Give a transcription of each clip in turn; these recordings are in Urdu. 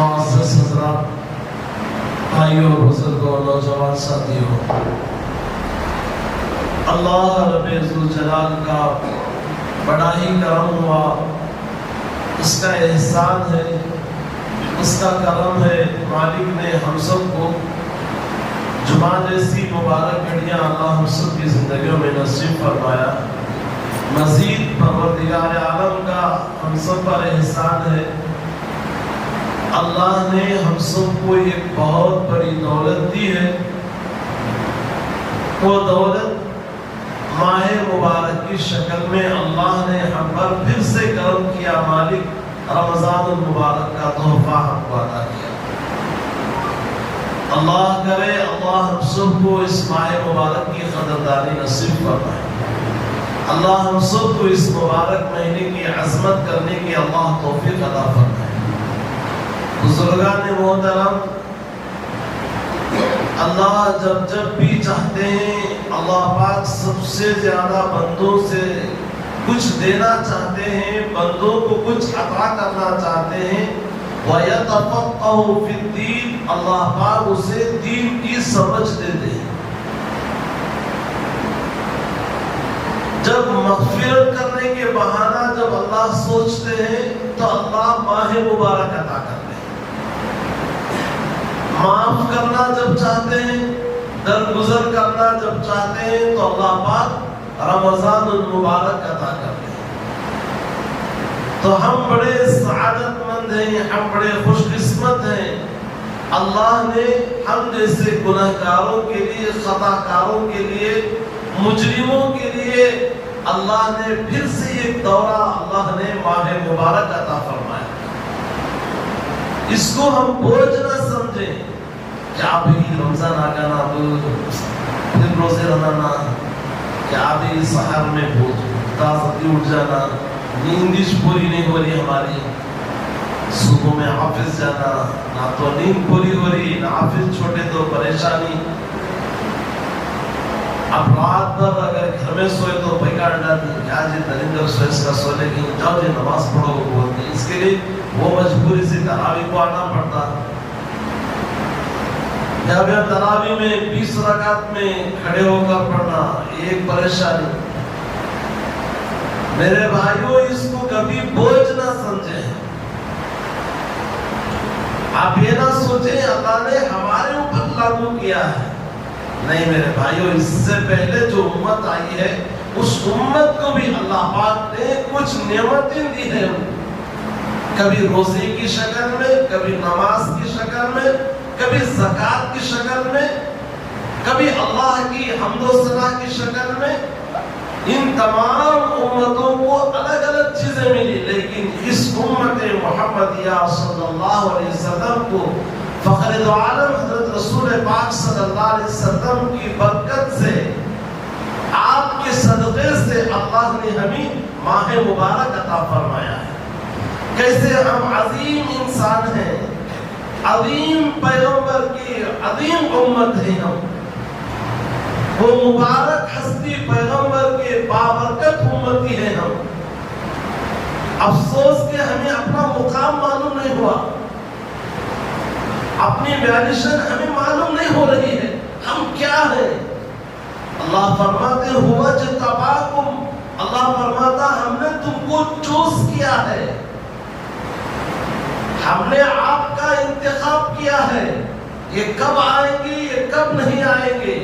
معزز حضرات، بھائیوں، بزرگوں، نوجوان ساتھیوں، اللہ رب ذوالجلال کا بڑا ہی کرم ہوا، اس کا احسان ہے، اس کا کرم ہے۔ مالک نے ہم سب کو جمعہ جیسی مبارک گھڑیاں اللہ ہم سب کی زندگیوں میں نصیب فرمایا۔ مزید پروردگار عالم کا ہم سب پر احسان ہے، اللہ نے ہم سب کو ایک بہت بڑی دولت دی ہے۔ وہ دولت ماہ مبارک کی شکل میں اللہ نے ہم پر پھر سے کرم کیا۔ مالک رمضان المبارک کا تحفہ ہم کو عطا کیا۔ اللہ کرے اللہ ہم سب کو اس ماہ مبارک کی قدردانی نصیب فرمائے۔ اللہ ہم سب کو اس مبارک مہینے کی عظمت کرنے کی اللہ توفیق عطا فرمائے۔ بزرگان محترم، اللہ جب بھی چاہتے ہیں، اللہ پاک سب سے زیادہ بندوں سے کچھ دینا چاہتے ہیں، بندوں کو کچھ عطا کرنا چاہتے ہیں۔ وَيَتَفَقَّهُ فِي الدِّينِ، اللہ پاک اسے دین کی سمجھ دیتے ہیں۔ جب مغفرت کرنے کے بہانہ جب اللہ سوچتے ہیں تو اللہ ماہ مبارک عطا کرتے ہیں۔ معاف کرنا جب چاہتے ہیں، درگزر کرنا جب چاہتے ہیں تو اللہ پاک رمضان المبارک عطا کرتے ہیں۔ تو ہم بڑے سعادت مند ہیں، ہم بڑے خوش قسمت ہیں۔ اللہ نے ہم جیسے گناہگاروں کے لیے، خطا کاروں کے لیے، مجرموں کے لیے اللہ نے پھر سے ایک دورہ اللہ نے ماہ مبارک عطا فرمایا۔ اس کو ہم بوجھ نہ سمجھیں، کیا بھی رمضان آگا نا پھر روزے رہنا نا، کیا بھی سحر میں بوجھ تازہ اٹھ جانا، نیندش پوری نہیں ہو رہی ہماری، صبح میں حافظ جانا، نہ تو نیند پوری ہو رہی نہ حافظ چھوٹے تو پریشانی۔ اب رات بھر اگر گھر میں سوئے تو بھیکار ڈالتے ہیں، کیا جی درندر سوئے اس کا سونے کی، جاؤ جی نماز پڑھو بولتے ہیں۔ اس کے لیے وہ مجبوری سے تراویح کو آنا پڑتا۔ جب تراویح میں 20 رکعت میں کھڑے ہو کر پڑھنا ایک پریشانی۔ میرے بھائیوں، اس کو کبھی بوجھ نہ سمجھیں۔ آپ یہ نہ سوچیں اللہ نے ہمارے اوپر لاگو کیا ہے، نہیں میرے بھائیوں، اس سے پہلے جو امت آئی ہے اس امت کو بھی اللہ پاک نے کچھ نعمتیں دی ہیں، کبھی روزے کی شکل میں، کبھی نماز کی شکل میں، کبھی زکوٰۃ کی شکل میں، کبھی اللہ کی حمد و ثنا کی شکل میں۔ ان تمام امتوں کو الگ الگ چیزیں ملی، لیکن اس امت محمدیہ صلی اللہ علیہ وسلم کو فخر دو عالم حضرت رسول پاک صلی اللہ علیہ وسلم کی برکت سے، آپ کے صدقے سے اللہ نے ہمیں ماہ مبارک عطا فرمایا ہے۔ کیسے ہم عظیم انسان ہیں، عظیم پیغمبر کی عظیم امت ہیں، ہم وہ مبارک ہستی پیغمبر کے بابرکت امتی ہیں ہم۔ افسوس کہ ہمیں اپنا مقام معلوم نہیں ہوا، اپنی ویلیشن ہمیں معلوم نہیں ہو رہی ہے، ہم کیا ہیں۔ اللہ فرماتے ہوا جتباکم، اللہ فرماتا ہم نے تم کو چوز کیا ہے، ہم نے آپ کا انتخاب کیا ہے۔ یہ کب آئیں گے، یہ کب نہیں آئیں گے،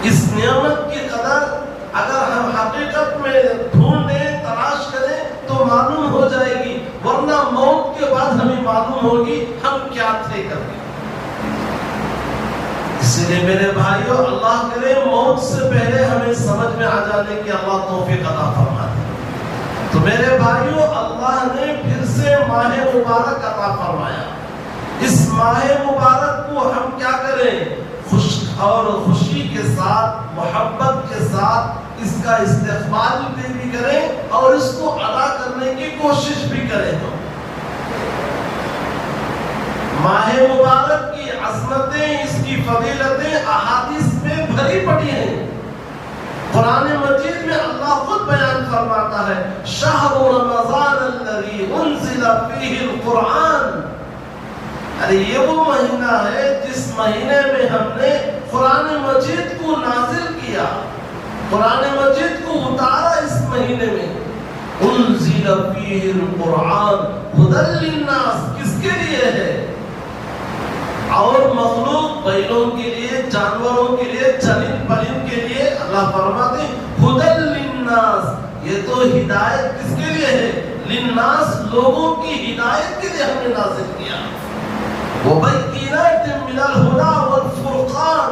اس نعمت کی قدر اگر ہم حقیقت میں ڈھونڈیں، تلاش کریں تو معلوم ہو جائے گی، ورنہ موت کے بعد ہمیں معلوم ہوگی ہم کیا تھے کریں۔ اس لیے میرے بھائیوں، اللہ کرے موت سے پہلے ہمیں سمجھ میں آ جانے کی اللہ توفیق عطا فرمائے۔ تو میرے بھائیوں، اللہ نے پھر سے ماہ مبارک عطا فرمایا۔ اس ماہ مبارک کو ہم کیا کریں، اور خوشی کے ساتھ، محبت کے ساتھ اس کا استقبال بھی کریں اور اس کو ادا کرنے کی کوشش بھی کریں۔ ماہ مبارک کی عظمتیں، اس کی فضیلتیں احادیث میں بھری پڑی ہیں۔ قرآن مجید میں اللہ خود بیان فرماتا ہے شہر رمضان الذی انزل فیہ القرآن، ارے یہ وہ مہینہ ہے جس مہینے میں ہم نے قرآن مجید کو نازل کیا، قرآن مجید کو اتارا اس مہینے میں۔ انزل فیہ القرآن ھدی للناس، کس کے لیے ہے؟ اور مخلوق، بیلوں کے لیے، جانوروں کے لیے، چرند پرند کے لیے۔ اللہ فرماتے ہیں ھدی للناس، یہ تو ہدایت کس کے لیے ہے؟ للناس، لوگوں کی ہدایت کے لیے ہم نے نازل کیا۔ وَبَيِّنَاتٍ مِّنَ الْهُدَى وَالْفُرْقَانِ،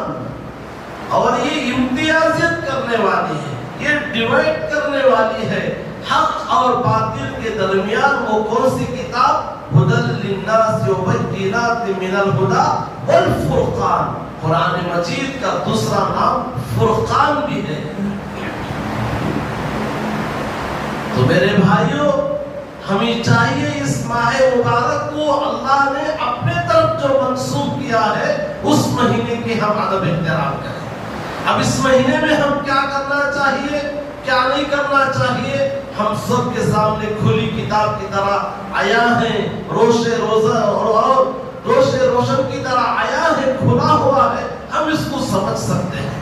اور یہ امتیازیت کرنے والی ہے، یہ ڈیوائڈ کرنے والی ہے حق اور باطل کے درمیان۔ وہ کون سی کتاب؟ ھدی للناس وَبَيِّنَاتٍ مِّنَ الْهُدَى وَالْفُرْقَانِ، قرآن مجید کا دوسرا نام فرقان بھی ہے۔ تو میرے بھائیوں، ہمیں چاہیے اس ماہ مبارک کو اللہ نے اپنے طرف جو منسوب کیا ہے اس مہینے کی ہم ادب احترام کریں۔ اب اس مہینے میں ہم کیا کرنا چاہیے، کیا نہیں کرنا چاہیے، ہم سب کے سامنے کھلی کتاب کی طرح آیا ہے، روشے روزہ اور روشے روشن کی طرح آیا ہے، کھلا ہوا ہے، ہم اس کو سمجھ سکتے ہیں۔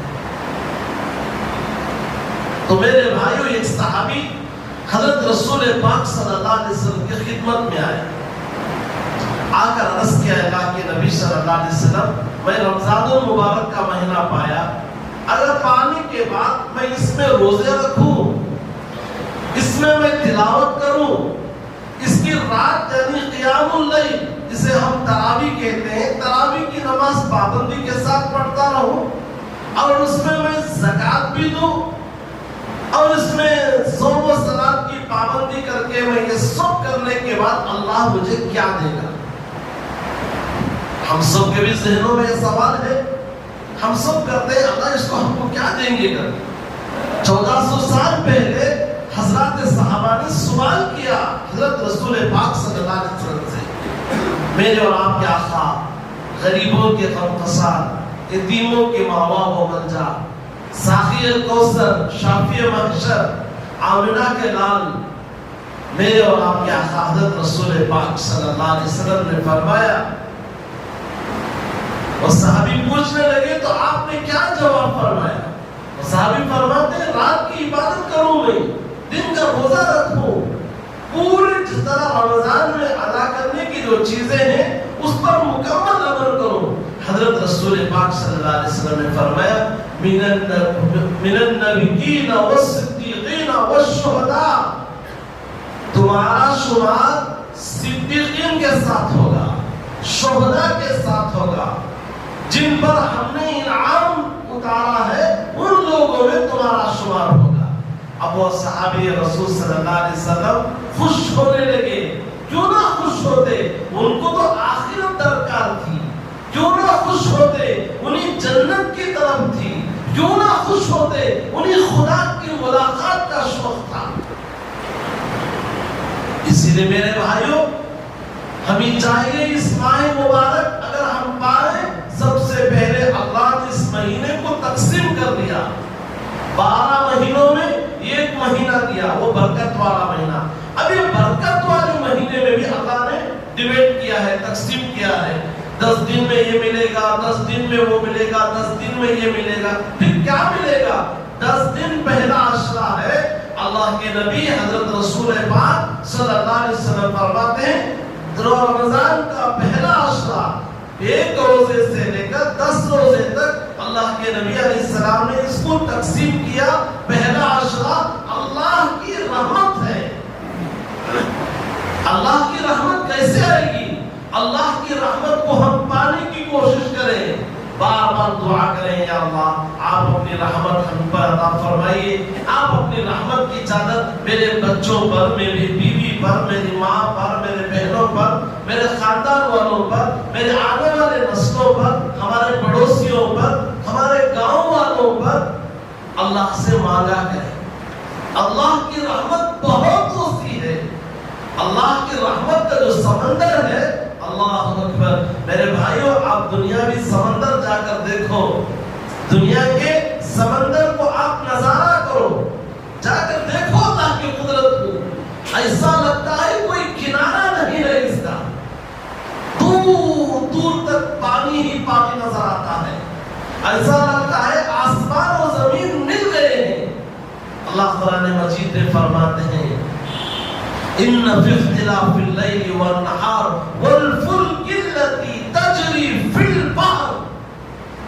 تو میرے بھائیوں، ایک صحابی حضرت رسول پاک صلی اللہ علیہ وسلم کی خدمت میں آئے، آ کر عرض کیا اللہ کے نبی صلی اللہ علیہ وسلم، میں رمضان المبارک کا مہینہ پایا، اگر پانے کے بعد میں اس میں روزے رکھوں، اس میں تلاوت کروں، اس کی رات یعنی قیام اللیل جسے ہم تراویح کہتے ہیں، تراویح کی نماز پابندی کے ساتھ پڑھتا رہوں، اور اس میں زکوٰۃ بھی دوں، اور اس میں صوم و صلات کی پابندی کر کے میں یہ سب کرنے کے بعد اللہ مجھے کیا دے گا؟ ہم سب کے بھی ذہنوں میں یہ سوال ہے، ہم سب کرتے ہیں اللہ اس کو ہم کو کیا دیں گے کر۔ 1400 سال پہلے حضرات صحابہ نے سوال کیا حضرت رسول پاک صلی اللہ علیہ وسلم سے، میرے اور آپ کے آقا، غریبوں کے غمخسار، یتیموں کے ماوا و ملجا، ساقی الکوثر، شافی محشر، آمنہ کے لال، میرے اور آپ کے آقا حضرت رسول پاک صلی اللہ علیہ وسلم نے فرمایا، اور صحابی پوچھنے لگے تو آپ نے کیا جواب فرمایا؟ صحابی فرماتے ہیں رات کی عبادت کروں میں، دن کا روزہ رکھوں، پورے جس طرح رمضان میں ادا کرنے کی جو چیزیں ہیں اس پر مکمل عمل کروں۔ حضرت رسول پاک صلی اللہ علیہ وسلم نے فرمایا من النبیین والصدیقین والشہداء، تمہارا شمار صدیقین کے ساتھ ہوگا، شہداء کے ساتھ ہوگا، جن پر ہم نے انعام اتارا ہے ان لوگوں میں تمہارا شمار ہوگا۔ اب وہ صحابی رسول صلی اللہ علیہ وسلم خوش ہونے لگے، کیوں نہ خوش ہوتے، ان کو تو آخرت درکار تھی، کیوں نہ خوش ہوتے، انہیں جنت کی طرف تھی، کیوں نہ خوش ہوتے، انہیں خدا کی ملاقات کا شوق تھا۔ اسی لیے میرے بھائیوں، ہمیں چاہیے اس ماہ مبارک اگر ہم پائیں، سب سے پہلے اللہ نے اس مہینے کو تقسیم کر دیا، 12 مہینوں میں ایک مہینہ دیا، وہ برکت والا مہینہ۔ اب یہ برکت والے مہینے میں بھی اللہ نے ڈیوائڈ کیا ہے، تقسیم کیا ہے، 10 دن میں یہ ملے گا، 10 دن میں وہ ملے گا، 10 دن میں یہ ملے گا۔ پھر کیا ملے گا؟ 10 دن پہلا عشرہ ہے، اللہ کے نبی حضرت رسول پاک صلی اللہ علیہ وسلم فرماتے ہیں رمضان کا پہلا عشرہ 1 روزے سے لے کر 10 روزے تک اللہ کے نبی علیہ السلام نے اس کو تقسیم کیا۔ پہلا عشرہ اللہ کی رحمت ہے۔ اللہ کی رحمت کیسے آئے گی؟ اللہ کی رحمت کو ہم پانے کی کوشش کریں، بار بار دعا کریں، یا اللہ آپ اپنی رحمت ہم پر عطا فرمائیے، آپ اپنی رحمت کی چادر میرے بچوں پر، میری بیوی پر، میری ماں پر، میرے بہنوں پر، میرے خاندان والوں پر، میرے آنے والے نسلوں پر، ہمارے پڑوسیوں پر، ہمارے گاؤں والوں پر اللہ سے مانگا کریں۔ اللہ کی رحمت بہت وسیع ہے، اللہ کی رحمت کا جو سمندر ہے، اللہ اکبر۔ میرے بھائیوں، آپ دنیاوی سمندر جا کر دیکھو، دنیا کے سمندر کو آپ نظارہ کرو، جا کر دیکھو اللہ کی قدرت کو، ایسا لگتا ہے کوئی کنارہ نہیں ہے اس کا، دور دور تک پانی ہی پانی نظر آتا ہے، ایسا لگتا ہے آسمان و زمین مل گئے ہیں۔ اللہ قرآن مجید میں فرماتے ہیں ان فی اختلاف اللیل والنہار والفلک التی تجری فی البحر،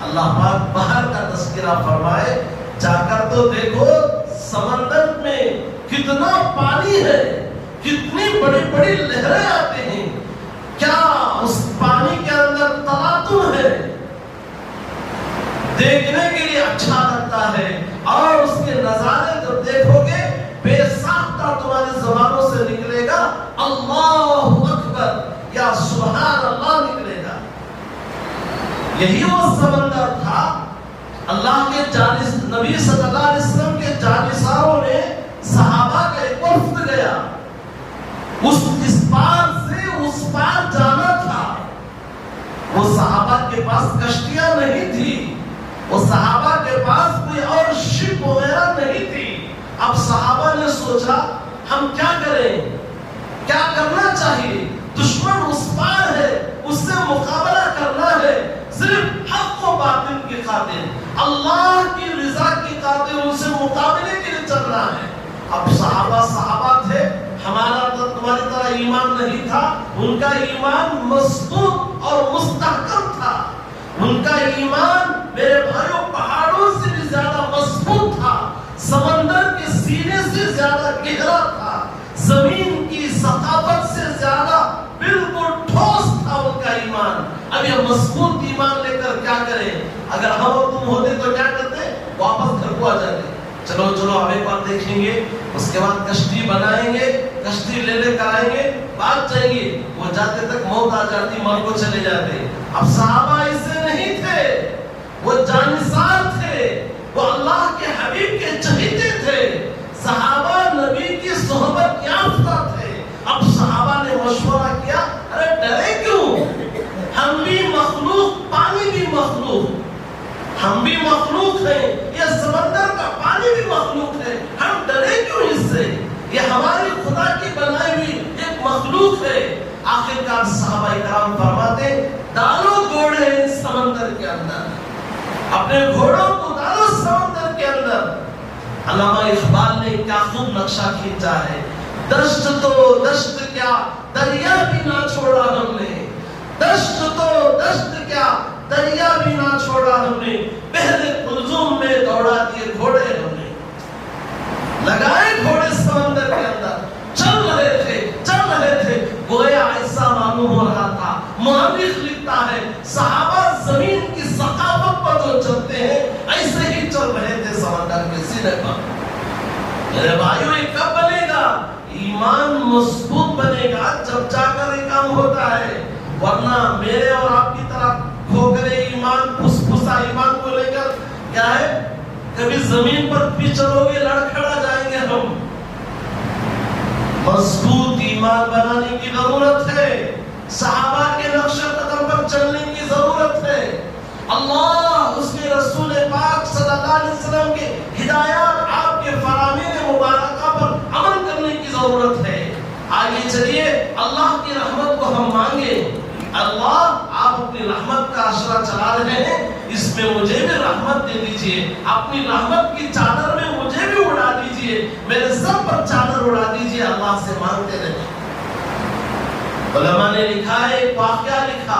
اللہ پاک بحر کا تذکرہ فرمائے، جا کر تو دیکھو سمندر میں کتنا پانی ہے، کتنی بڑی بڑی لہریں آتے ہیں، کیا اس پانی کے اندر تلاطم ہے، دیکھنے کے لیے اچھا لگتا ہے، اور اس کے نظارے جب دیکھو گے بے ساختہ تمہاری زبانوں سے نکلے گا اللہ اکبر یا سبحان اللہ نکلے گا۔ یہی وہ سمندر تھا، اللہ کے نبی صلی اللہ علیہ وسلم کے جانثاروں نے صحابہ کا ایک وفد گیا، اس پار سے اس پار جانا تھا، وہ صحابہ کے پاس کشتیاں نہیں تھی، وہ صحابہ کے پاس کوئی اور شپ وغیرہ نہیں تھی۔ اب صحابہ نے سوچا ہم کیا کریں، کیا کرنا چاہیے، دشمن اس پار ہے، اس سے مقابلہ کرنا ہے، صرف حق و باطل کی خاطر، اللہ کی رضا کی خاطر ان سے مقابلے کے لیے چلنا ہے۔ اب صحابہ تھے، ہمارا تو تمہاری طرح ایمان نہیں تھا، ان کا ایمان مضبوط اور مستحکم تھا، ان کا ایمان میرے بھائیوں پہاڑوں سے بھی زیادہ مضبوط تھا، سمندر کے سینے سے زیادہ گہرا تھا، زمین کی ثقافت سے زیادہ بالکل ٹھوس تھا ان کا ایمان۔ اب یہ مضبوط ایمان لے کر کیا کریں، اگر ہم اور تم ہوتے تو کیا کرتے، واپس گھر کو آ جاتے، چلو اب ایک بار دیکھیں گے، اس کے بعد کشتی بنائیں گے، کشتی لے کر آئیں گے، بات چاہیں گے، وہ جاتے تک موت آ جاتی، مر کو چلے جاتے۔ اب صحابہ ایسے نہیں تھے، وہ جانثار تھے، وہ اللہ کے حبیب کے چہیتے تھے، صحابہ نبی کی صحبت یافتہ تھے۔ اب صحابہ نے مشورہ کیا، ارے ڈرے کیوں، ہم بھی مخلوق، پانی بھی مخلوق، ہم بھی مخلوق ہیں، یہ سمندر کا پانی بھی مخلوق ہے، ہم ڈرے کیوں اس سے، یہ ہماری خدا کی بنائی ہوئی ایک مخلوق ہے۔ آخرکار صحابہ کرام فرماتے ڈالو گھوڑے اس سمندر کے اندر، اپنے گھوڑوں کو ڈالو سمندر کے اندر۔ علامہ اقبال نے کیا خوب نقشہ کھینچا ہے، دشت تو دشت کیا دریا بھی نہ چھوڑا ہم نے، دشت تو دشت کیا دریا بھی نہ چھوڑا ہم نے، پہلے کلزوم میں دوڑا دیے گھوڑے ہم نے، لگائے گھوڑے سمندر کے اندر، چل رہے تھے، گویا ایسا معلوم ہو رہا تھا، مؤرخ لکھتا ہے صحابہ زمین کی ثقافت پر جو چلتے ہیں ایسے ہی چل رہے تھے سمندر کے سینے پر۔ میرے بھائیوں یہ کب بنے گا، ایمان مضبوط بنے گا جب جا کر یہ کام ہوتا ہے، ورنہ میرے اور آپ کی طرح کھوکھرے ایمان، پھس پھسا ایمان کو لے کر کیا ہے، کبھی زمین پر بھی چلو گے لڑکھڑا جائیں گے ہم۔ مضبوط ایمان بنانے کی ضرورت ہے، صحابہ کے نقش قدم پر چلنے کی ضرورت ہے، اللہ اس کے رسول پاک صلی اللہ علیہ وسلم کے ہدایات، آپ کے فرامین مبارکہ پر عمل کرنے کی ضرورت ہے۔ آگے چلیے اللہ کی رحمت کو ہم مانگیں، اللہ آپ اپنی رحمت کا اشرہ چلا رہے ہیں، اس میں مجھے بھی رحمت دے دیجئے، اپنی رحمت کی چادر میں مجھے بھی اڑا دیجئے، میرے سر پر چادر اڑا دیجئے، اللہ سے مانگتے رہیں۔ علماء نے لکھا ہے، ایک واقعہ لکھا،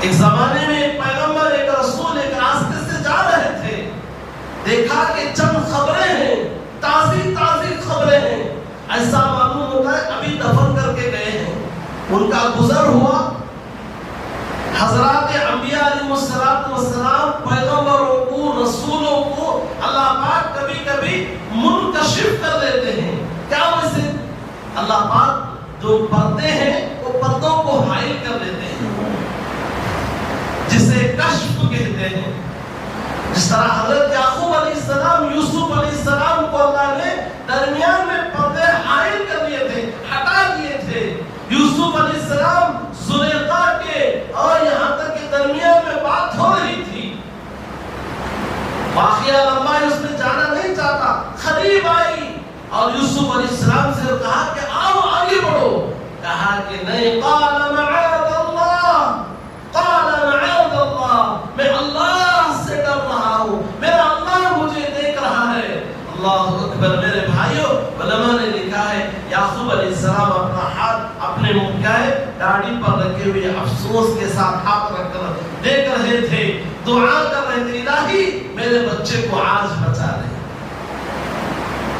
ایک زمانے میں ایک پیغمبر، ایک رسول ایک راستے سے جا رہے تھے، دیکھا کہ چند خبریں ہیں، تازی خبریں ہیں، ایسا معلوم ہوتا ہے ابھی دفن کر کے گئے ہیں، ان کا گزر ہوا۔ حضرات انبیاء علیہ السلام پیغمبروں کو، رسولوں کو اللہ پاک کبھی کبھی منکشف کر دیتے ہیں، کیا ویسے اللہ پاک جو پردے ہیں وہ پردوں کو حائل کر دیتے ہیں، جسے کشف کہتے ہیں۔ جس طرح حضرت یعقوب علیہ السلام، یوسف علیہ السلام کو اللہ نے درمیان میں پردے حائل کر دیے تھے، ہٹا دیے تھے۔ یوسف علیہ السلام زلیخا کے اور یہاں تک کہ درمیان میں بات ہو رہی تھی، واقعہ لمبا ہے، اس میں جانا نہیں چاہتا. قریب آئی اور یوسف علیہ السلام سے کہا کہ آؤ آگے بڑھو. کہا کہ نہیں. قال معاذ اللہ، قال معاذ اللہ، میں اللہ سے ڈر رہا ہوں، میرا اللہ مجھے دیکھ رہا ہے. اللہ اکبر. میرے بھائیوں، علماء نے لکھا ہے یعقوب علیہ السلام اپنا ہاتھ اپنے منہ کا داڑھی پر رکھے ہوئے افسوس کے ساتھ ہاتھ رکھ کر دیکھ رہے تھے، دعا کر رہے تھے الہی میرے بچے کو آج بچا لے.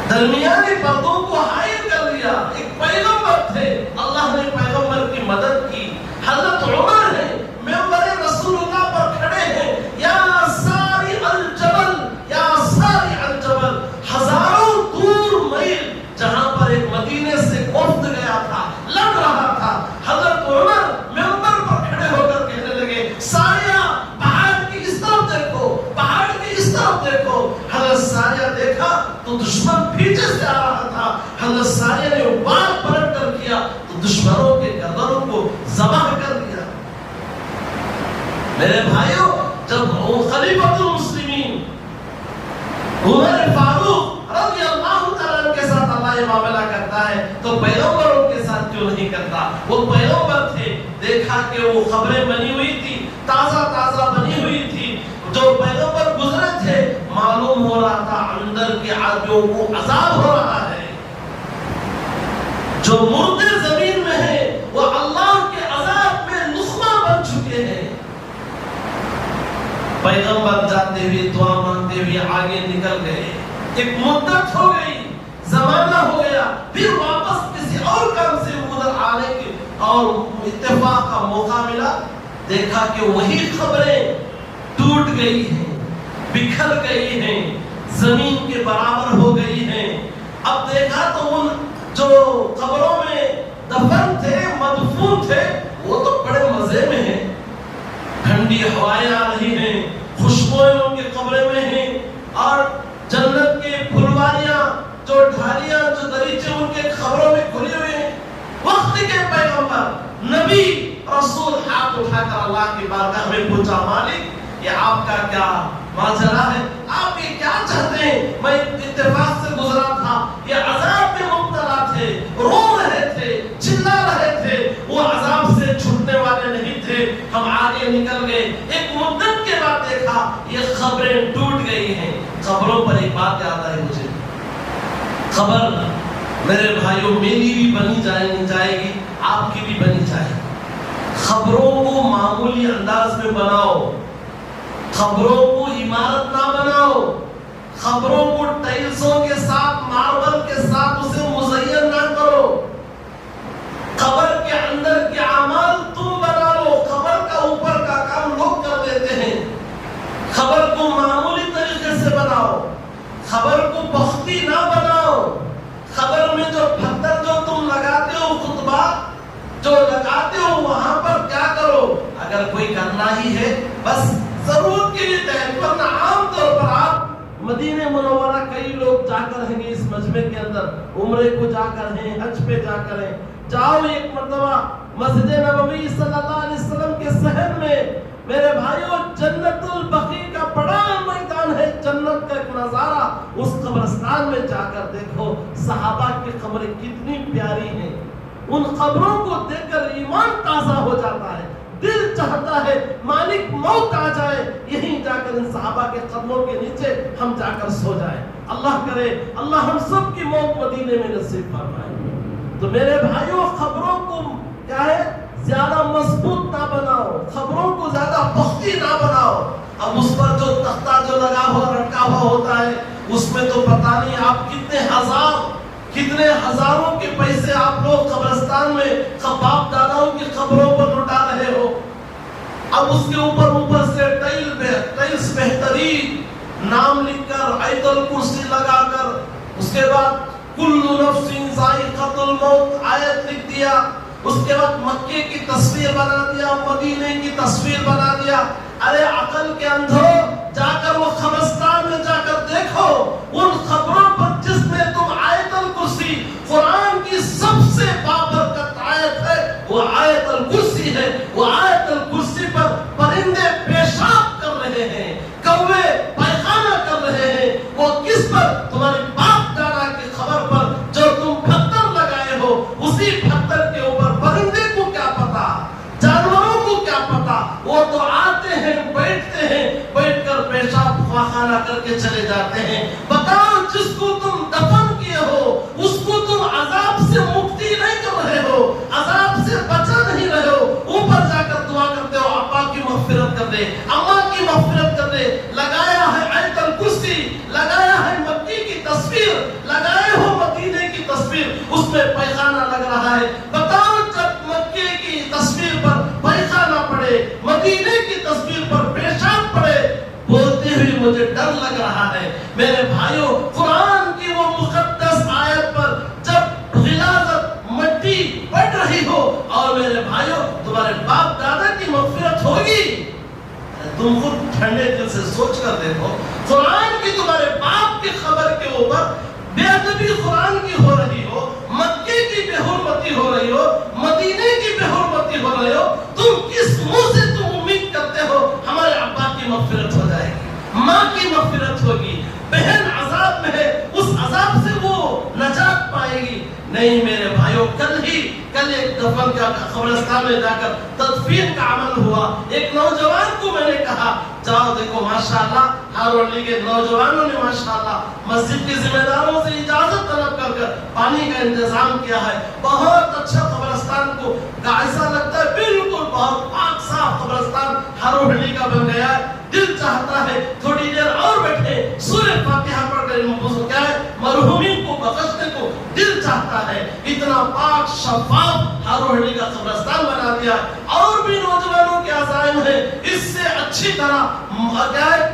درمیانی پردوں کو حائل کر لیا. ایک پیغمبر تھے، اللہ نے پیغمبر کی مدد کی. حضرت عمر ہے، ممبر رسول اللہ پر کھڑے ہیں. یا ساری الجبل، یا ساری الجبل، ہزاروں دور میل جہاں پر ایک مدینے سے وفد گیا تھا، لڑ رہا تھا. حضرت عمر ممبر پر کھڑے ہو کر کہنے لگے ساریہ پہاڑ کی اس طرف دیکھو، پہاڑ کی اس طرف دیکھو. حضرت ساریہ دیکھا تو دشمن پیچھے سے آ رہا تھا. حضرت ساریہ نے وار پلٹ کر کیا تو دشمنوں کے گردنوں کو ذبح کر دیا. میرے بھائیوں، جب خلیفۃ المسلمین عمر فاروق رضی اللہ تعالیٰ کے ساتھ اللہ یہ معاملہ کرتا ہے تو پیغمبروں کے ساتھ کیوں نہیں کرتا؟ وہ پیغمبر تھے. دیکھا کہ وہ خبریں بنی ہوئی تھی، تازہ تازہ بنی ہوئی تھی. جو پیغمبر گزرے تھے معلوم ہو رہا تھا اندر کے عادیوں کو عذاب ہو رہا ہے. جو مردے زمین میں ہیں وہ اللہ کے عذاب میں نخبہ بن چکے ہیں. پیغمبر جاتے ہوئے دعا مانگتے ہوئے آگے نکل گئے. ایک مدت ہو گئی، زمانہ ہو گیا، پھر واپس کسی اور کام سے ادھر آنے کے اور اتفاق کا موقع ملا. دیکھا کہ وہی خبریں ٹوٹ گئی ہیں، بکھر گئی ہیں، زمین کے برابر ہو گئی ہیں. اب دیکھا تو ان جو قبروں میں دفن تھے، مدفون تھے، وہ تو بڑے مزے میں ہیں. ٹھنڈی ہوائیں آ رہی ہیں، خوشبوئیں ان کے قبرے میں ہیں، اور جنت کے پھلواریاں، جو ڈھالیاں، جو دریچے ان کے قبروں میں کھلی ہوئے ہیں. وقت کے پیغمبر، نبی، رسول ہاتھ اٹھا کر اللہ کی بارگاہ میں پوچھا مالک یہ آپ کا کیا ماجرا ہے؟ آپ یہ کیا چاہتے ہیں؟ میں اتفاق سے گزرا تھا، یہ عذاب میں مبتلا تھے، رو رہے تھے، چلا رہے تھے، وہ عذاب سے چھوٹنے والے نہیں تھے. ہم آگے نکل گئے. ایک مدت کے بعد دیکھا یہ خبریں ٹوٹ گئی ہیں. خبروں پر ایک بات یاد آئی مجھے. خبر میرے بھائیوں میری بھی بنی جائے گی، آپ کی بھی بنی جائے گی. خبروں کو معمولی انداز میں بناؤ، خبروں کو عمارت نہ بناؤ، خبروں کو ٹائلسوں کے ساتھ، ماربل کے ساتھ اسے مزین نہ کرو. خبر کے اندر کے اعمال تم بنا لو. خبر کا اوپر کا کام لوگ کر دیتے ہیں. خبر کو معمولی طریقے سے بناؤ، خبر کو بختی نہ بناؤ. خبر میں جو پتھر جو تم لگاتے ہو، خطبہ جو لگاتے ہو، وہاں پر کیا کرو؟ اگر کوئی کرنا ہی ہے بس ضرورت کے لیے تحت، ورنہ عام طور پر آپ مدینہ منورہ کئی لوگ جا کر ہیں اس مجمع کے اندر، عمرے کو جا کر ہیں، حج پہ جا کر ہیں. جاؤ ایک مرتبہ مسجد نبوی صلی اللہ علیہ وسلم کے صحن میں، میرے بھائیوں جنت البقیع کا بڑا میدان ہے، جنت کا ایک نظارہ. اس قبرستان میں جا کر دیکھو صحابہ کی قبریں کتنی پیاری ہیں. ان قبروں کو دیکھ کر ایمان تازہ ہو جاتا ہے، دل چاہتا ہے مالک موت آ جائے، یہیں جا کر ان صحابہ کے قدموں کے نیچے ہم جا کر سو جائیں. اللہ کرے اللہ ہم سب کی موت مدینے میں نصیب فرمائے. تو میرے بھائیوں خبروں کو کیا ہے زیادہ مضبوط نہ بناؤ، خبروں کو زیادہ پختی نہ بناؤ. اب اس پر جو تختہ جو لگا ہوا رکھا ہوا ہوتا ہے اس میں تو پتہ نہیں آپ کتنے ہزاروں کے پیسے آپ لوگ قبرستان میں باپ داداؤں کی قبروں پر لٹا رہے ہو. اب اس کے اوپر سے ٹائلس بہترین نام لکھ کر، آیت الکرسی لگا کر، اس کے بعد کل نفس ذائقۃ الموت آیت لکھ دیا، اس کے بعد مکے کی تصویر بنا دیا، مدینے کی تصویر بنا دیا. ارے عقل کے اندھو، جا کر وہ قبرستان میں جا کر دیکھو ان خبروں پر جس میں تم آیت الکرسی، قرآن کی سب سے بابرکت آیت ہے وہ آیت الکرسی ہے. وہ آیت الکرسی پر پرندے پیشاب کر رہے ہیں، کوے پیخانہ کر پتھر کے اوپر پرندے کو کیا پتا، جانوروں کو کیا پتا، وہ تو آتے ہیں، بیٹھتے ہیں، بیٹھ کر پیشاب خانہ کر کے چلے جاتے ہیں۔ بتاؤ جس کو تم دفن کیے ہو اس کو تم عذاب سے مکتی نہیں کر رہے ہو، عذاب سے بچا نہیں رہے ہو، اوپر جا کر دعا کرتے ہو ابا کی مغفرت کر دے، اماں کی مغفرت کر دے، لگایا ہے آیت الکرسی، لگایا ہے مکی کی تصویر، لگائے ہو مدینے کی تصویر، اس میں پیخانہ لگ رہا ہے۔ بتاؤ جب مکے کی تصویر پر پیخانہ پڑے، مدینے کی تصویر پر پیشاب پڑے، بولتے ہوئے مجھے ڈر لگ رہا ہے۔ میرے بھائیوں، قرآن کی وہ مقدس آیت پر جب غلاظت مٹی پڑ رہی ہو اور میرے بھائیوں تمہارے باپ دادا کی مغفرت ہوگی، تم خود ٹھنڈے دل سے سوچ کر دیکھو، قرآن کی تمہارے باپ کی خبر کے اوپر بے ادبی قرآن کی ہو رہی ہو، مکے کی بے حرمتی ہو رہی ہو، مدینے کی بے حرمتی ہو رہی ہو، تم کس منہ سے تم امید کرتے ہو ہمارے ابا کی مغفرت ہو جائے گی، ماں کی مغفرت ہوگی، بہن عذاب میں ہے اس عذاب سے وہ نجات پائے گی؟ نہیں میرے بھائیوں، کل ایک دفن کا قبرستان میں جا کر تدفین کا عمل ہوا، ایک نوجوان کو میں نے کہا جاؤ دیکھو ماشاءاللہ ہارونی کے نوجوانوں نے ماشاءاللہ مسجد کے ذمہ داروں سے اجازت طلب کر کر پانی کا انتظام کیا ہے، بہت اچھا قبرستان کو ایسا لگتا ہے بالکل بہت پاک صاف قبرستان ہارونی کا بن گیا ہے۔ دل چاہتا ہے تھوڑی دیر اور بیٹھے، سورہ فاتحہ پڑھ کر کیا ہے مرحومین کو بخشنے کو دل چاہتا ہے۔ اتنا پاک شفاف ہارونی کا قبرستان بنا دیا، اور بھی نوجوانوں کے عزائم ہیں اس سے اچھی طرح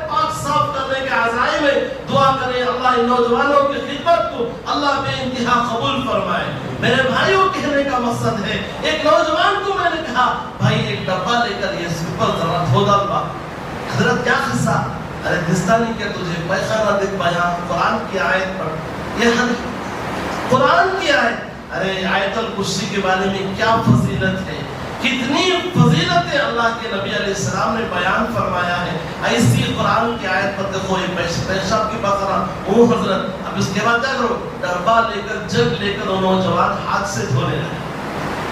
پاک صاف کرنے کے عزائم ہے۔ دعا کریں اللہ ان نوجوانوں کی خدمت کو اللہ بے انتہا قبول فرمائے۔ میرے بھائیوں، کہنے کا مقصد ہے، ایک نوجوان کو میں نے کہا بھائی ایک ڈبہ لے کر یہ سپر ذرا دھو ڈالوا۔ حضرت کیا قصہ؟ ارے دستانی کیا تجھے پیخانہ دکھ پایا؟ قرآن کی آیت پڑھ، یہ قرآن کی آیت، ارے آیت الکرسی کے بارے میں کیا فضیلت ہے، کتنی فضیلتیں اللہ کے نبی علیہ السلام نے بیان فرمایا ہے۔ ایسی قرآن کی آیت پر دیکھو یہ پیشاب کی بقرہ، وہ حضرت اب اس کے بعد کیا کرو، ڈربا لے کر جگ لے کر وہ نوجوان ہاتھ سے دھونے لگے۔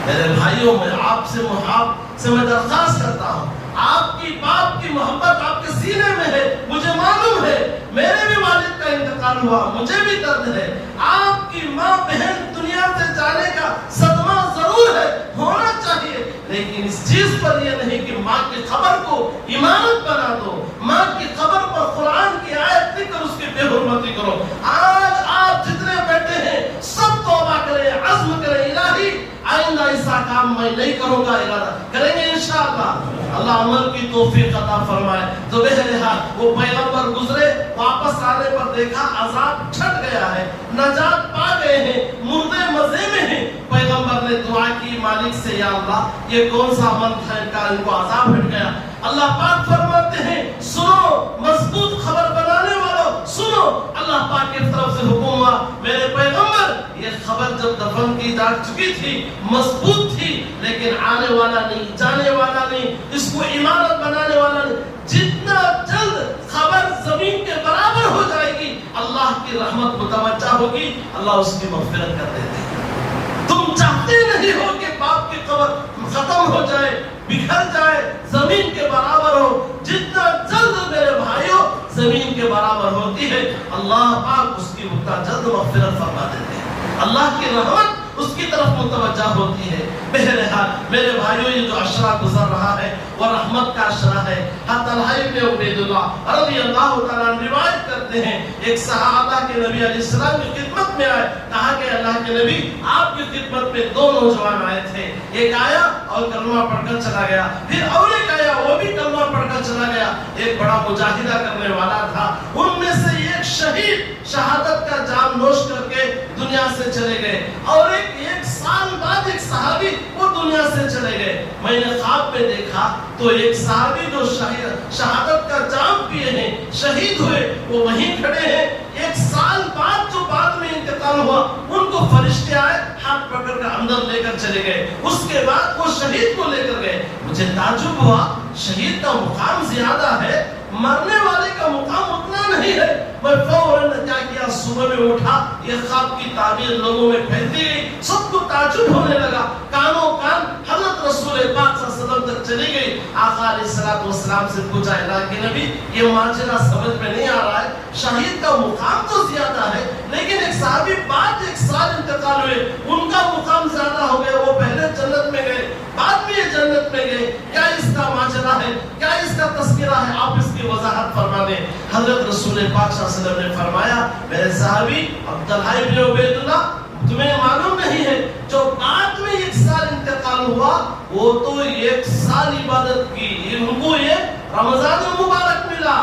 میرے بھائیوں، میں آپ سے میں درخواست کرتا ہوں، آپ کی باپ کی محبت آپ کے سینے میں ہے، مجھے معلوم ہے، میرے بھی والد کا انتقال ہوا، مجھے بھی درد ہے۔ آپ کی ماں بہن دنیا سے جانے کا صدمہ ضرور ہے، ہونا چاہیے، لیکن اس چیز پر یہ نہیں کہ ماں کی قبر کو عمارت بنا دو، ماں کی قبر پر قرآن کی آیت لکھ کر اس کی بے حرمتی کرو۔ آج آپ جتنے بیٹھے ہیں سب توبہ کریں، عزم کریں، الہی آئندہ ایسا کام میں نہیں کروں گا، ارادہ کریں گے انشاءاللہ، اللہ عمل کی توفیق عطا فرمائے۔ تو بہرحال وہ پیغمبر گزرے، واپس آنے پر دیکھا عذاب چھٹ گیا ہے، نجات پا گئے ہیں، مردے مزے میں ہیں۔ پیغمبر نے دعا کی مالک سے، یا اللہ یہ کون سا عمل تھا ان کو عذاب ہٹ گیا۔ اللہ پاک فرماتے ہیں سنو مضبوط خبر بنانے والوں سنو، اللہ پاک کی طرف سے حکم ہوا میرے پیغمبر یہ خبر جب دفن کی جا چکی تھی مضبوط تھی، لیکن آنے والا نہیں، جانے والا نہیں، اس کو عمارت بنانے والا نہیں، جتنا جلد خبر زمین کے برابر ہو جائے گی اللہ کی رحمت متوجہ ہوگی، اللہ اس کی مغفرت کر دیتے ہیں۔ تم چاہتے نہیں ہو کہ باپ کی قبر ختم ہو جائے، بکھر جائے، زمین کے برابر ہو، جتنا جلد میرے بھائیوں زمین کے برابر ہوتی ہے اللہ پاک اس کی جلد مغفرت فرما دیتے ہیں، اللہ کی رحمت اس کی طرف متوجہ ہوتی ہے۔ بہرحال میرے بھائیوں یہ جو عشرہ گزر رہا ہے وہ رحمت کا عشرہ ہے۔ طلحہ بن عبید اللہ رضی اللہ تعالیٰ عنہ روایت کرتے ہیں ایک صحابہ کے نبی علیہ السلام کی خدمت میں آئے، کہا کہ اللہ کے نبی آپ کی خدمت میں دو نوجوان آئے تھے، ایک آیا اور کلمہ پڑھ کر چلا گیا، پھر اور ایک آیا وہ بھی کلمہ پڑھ کر چلا گیا، ایک بڑا مجاہدہ کرنے والا تھا، ان میں سے ایک شہید شہادت کا جام نوش کر کے دنیا سے چلے گئے، اور ایک سال بعد ایک صحابی وہ دنیا سے چلے گئے۔ میں نے خواب میں دیکھا تو ایک صحابی جو شہادت کا جام پیے ہیں، شہید ہوئے، وہ وہیں کھڑے ہیں، ایک سال بعد جو بعد میں انتقال ہوا ان کو فرشتے آئے، ہاتھ پکڑ کر اندر لے کر چلے گئے، اس کے بعد وہ شہید کو لے کر گئے۔ مجھے تعجب ہوا، شہید کا مقام زیادہ ہے، مرنے والے کا مقام اتنا نہیں ہے، میں فوراً کیا کیا، صبح میں اٹھا، یہ خواب کی تعبیر لوگوں میں پھیلتی گئی، سب کو تعجب ہونے لگا، کانوں کان حضرت رسول پاک صلی اللہ علیہ وسلم تک چلی گئی۔ آقا علیہ السلام سے پوچھا، اللہ کے نبی یہ ماجرا سمجھ میں نہیں آ رہا ہے، شہید کا مقام تو زیادہ ہے لیکن ایک صحابی بعد 1 سال انتقال ہوئے، ان کا مقام زیادہ ہو گیا، وہ پہلے جنت میں گئے بعد میں یہ جنت میں گئے، کیا اس کا ماجرا ہے، کیا اس کا تذکرہ ہے، آپ اس کی وضاحت فرما دیں۔ حضرت رسول پاک صلی اللہ علیہ وسلم نے فرمایا، میرے صحابی عبداللہ ابن عبید اللہ، تمہیں معلوم نہیں ہے جو بعد میں 1 سال انتقال ہوا وہ تو 1 سال عبادت کی، ان کو یہ رمضان المبارک ملا،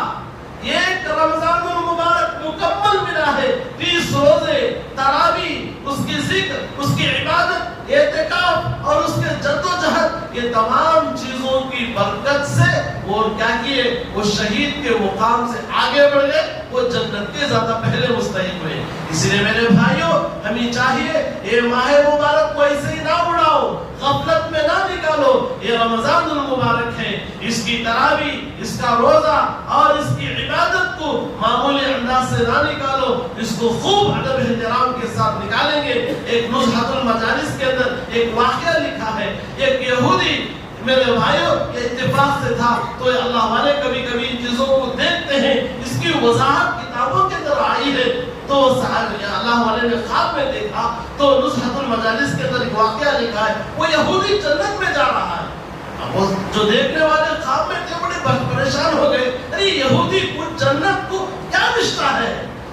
یہ رمضان المبارک مکمل ملا ہے، 30 روزے، تراویح، اس کی ذکر، اس کی عبادت، اعتکاف اور اس کے جدوجہد، یہ تمام چیزوں کی برکت سے وہ کیا کیے، وہ شہید کے مقام سے آگے بڑھ گئے، وہ جنت کے زیادہ پہلے مستحق ہوئے۔ اس لیے میرے بھائیوں، ہمیں چاہیے یہ ماہ مبارک کو ایسے ہی نہ اڑاؤ، غفلت میں نہ نکالو، یہ رمضان المبارک ہے، اس کی تراویح، اس کا روزہ اور اس کی عبادت کو معمولی انداز سے نہ نکالو، اس کو خوب ادب احترام کے ساتھ نکالیں گے۔ ایک نزہۃ المجالس کے اندر ایک واقعہ لکھا ہے، ایک یہودی، میرے بھائیوں یہ اتفاق سے تھا، تو اللہ والے کبھی کبھی ان چیزوں کو دیکھتے ہیں، اس کی وضاحت کتابوں کے اندر آئی ہے، تو اللہ والے نے خواب میں دیکھا، تو نزہۃ المجالس کے اندر ایک واقعہ لکھا ہے، وہ یہودی جنت میں جا رہا ہے، وہ جو دیکھنے والے خواب میں تھے بڑے پریشان ہو گئے، ارے یہودی کو جنت کو کیا رشتہ ہے،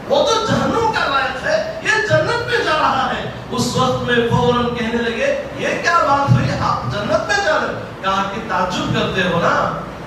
وہ تو جہنم کا لائق ہے، یہ جنت میں جا رہا ہے۔ اس وقت میں فوراً کہنے لگے، یہ کیا بات ہوئی، آپ جنت میں جا رہے؟ کہا کہ تعجب کرتے ہو نا،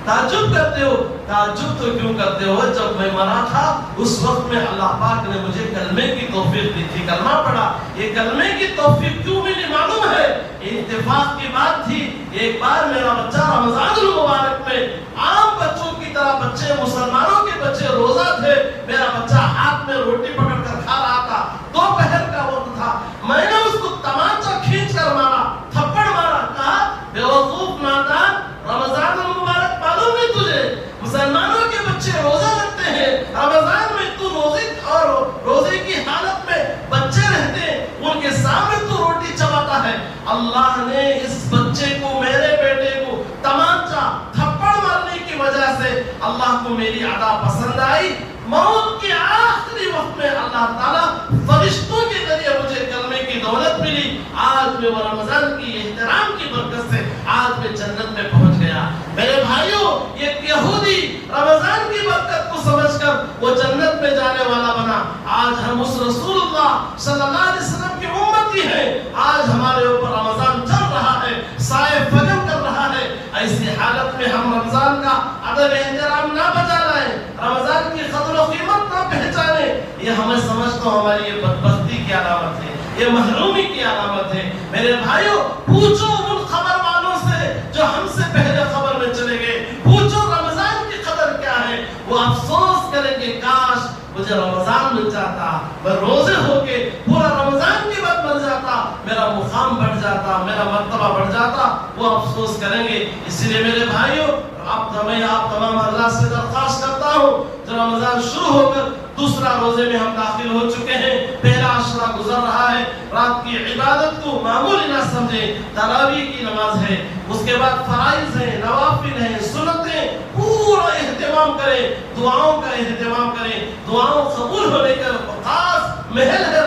تعجب کرتے ہو، تعجب تو کیوں کرتے ہو، جب میں مرا تھا اس وقت میں اللہ پاک نے مجھے کلمے کی توفیق دی تھی، کلمہ پڑھا، یہ کلمے کی توفیق کیوں ملی معلوم ہے، اتفاق کی بات تھی، ایک بار میرا بچہ رمضان المبارک میں عام بچوں کی طرح، بچے مسلمانوں کے بچے روزہ تھے، میرا بچہ ہاتھ میں روٹی پکڑ کر کھا رہا تھا، دوپہر کا وقت تھا، میں نے اس کو تمانچہ کھینچ کر مارا، تھپڑ مارا، کہا بیوقوف نادان، رمضان المبارک معلوم نہیں تجھے، مسلمانوں کے بچے روزہ رکھتے ہیں، رمضان میں تو روزے کی حالت میں بچے رہتے ہیں، ان کے سامنے تو روٹی چباتا ہے۔ اللہ نے اس بچے کو، میرے بیٹے کو تمانچہ تھپڑ مارنے کی وجہ سے اللہ کو میری ادا پسند آئی، موت کے آخری وقت میں اللہ تعالیٰ فرشتوں کے ذریعے مجھے کلمے کی دولت ملی، آج میں وہ رمضان کی احترام کی برکت سے آج میں جنت میں پہنچ گیا۔ میرے بھائیوں، یہ یہودی رمضان کی برکت کو سمجھ کر وہ جنت میں جانے والا بنا، آج ہم اس رسول اللہ صلی اللہ علیہ وسلم کی امتی ہیں، آج ہمارے اوپر رمضان چل رہا ہے، سائے فگن کر رہا ہے، ایسی حالت میں ہم رمضان کا ادب احترام نہ بجا لائیں، رمضان کی قدر و قیمت نہ پہچانیں، یہ ہمیں سمجھتا ہوں ہماری یہ بدبختی کی علامت ہے، یہ محرومی کی علامت ہے۔ میرے بھائیوں، پوچھو ان خبر والوں سے جو ہم سے پہلے خبر میں چلے گئے، پوچھو رمضان کی قدر کیا ہے، وہ افسوس کریں گے، کاش مجھے رمضان مل جاتا، میں روزے ہو کے پورا رمضان کے بعد مل جاتا، میرا مقام بڑھ جاتا، میرا مرتبہ بڑھ جاتا، وہ افسوس کریں گے۔ اس لیے میرے بھائیوں، آپ تمام اللہ سے درخواست کرتا ہوں، جو رمضان شروع ہو کر دوسرا روزے میں ہم داخل ہو چکے ہیں، پہلا عشرہ گزر رہا ہے، رات کی عبادت کو معمولی نہ سمجھیں، تراویح کی نماز ہے، اس کے بعد فرائض ہیں، نوافل ہیں، سنتیں، پورا اہتمام کریں، دعاؤں کا اہتمام کریں، دعاؤں قبول ہونے کا خاص محل ہے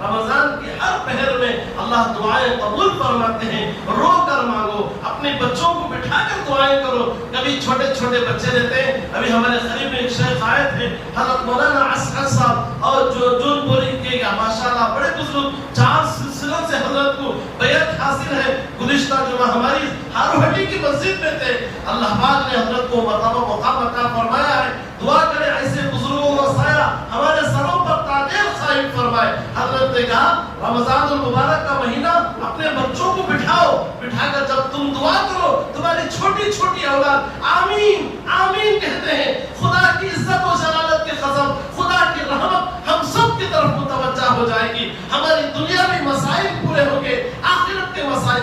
رمضان کی ہر پہر میں اللہ دعائیں قبول فرماتے ہیں، رو کر مانگو، اپنے بچوں کو بٹھا کر دعائیں کرو، کبھی چھوٹے چھوٹے بچے رہتے ہیں، ابھی ہمارے قریب میں ایک شیخ آئے تھے، حضرت مولانا اسعد صاحب، اور جو جون پوری کے ماشاءاللہ بڑے بزرگ، 4 سلسلوں سے حضرت کو بیعت حاصل ہے، گزشتہ جمعہ ہماری ہاروہٹی کی مسجد میں تھے، اللہ پاک نے حضرت کو مرتبہ مقام عطا فرمایا ہے، دعا کریں ایسے بزرگوں کا سایہ ہمارے سروں پر تاجر قائم فرمائے۔ حضرت نے کہا رمضان المبارک کا مہینہ اپنے بچوں کو بٹھا کر جب تم دعا کرو، تمہاری چھوٹی چھوٹی اولاد آمین آمین کہتے ہیں، خدا کی عزت و جلالت کی قسم، خدا کی رحمت ہم سب کی طرف متوجہ ہو جائے گی، ہماری دنیا میں مسائل پورے ہوں گے، آخرت کے مسائل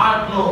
8-9,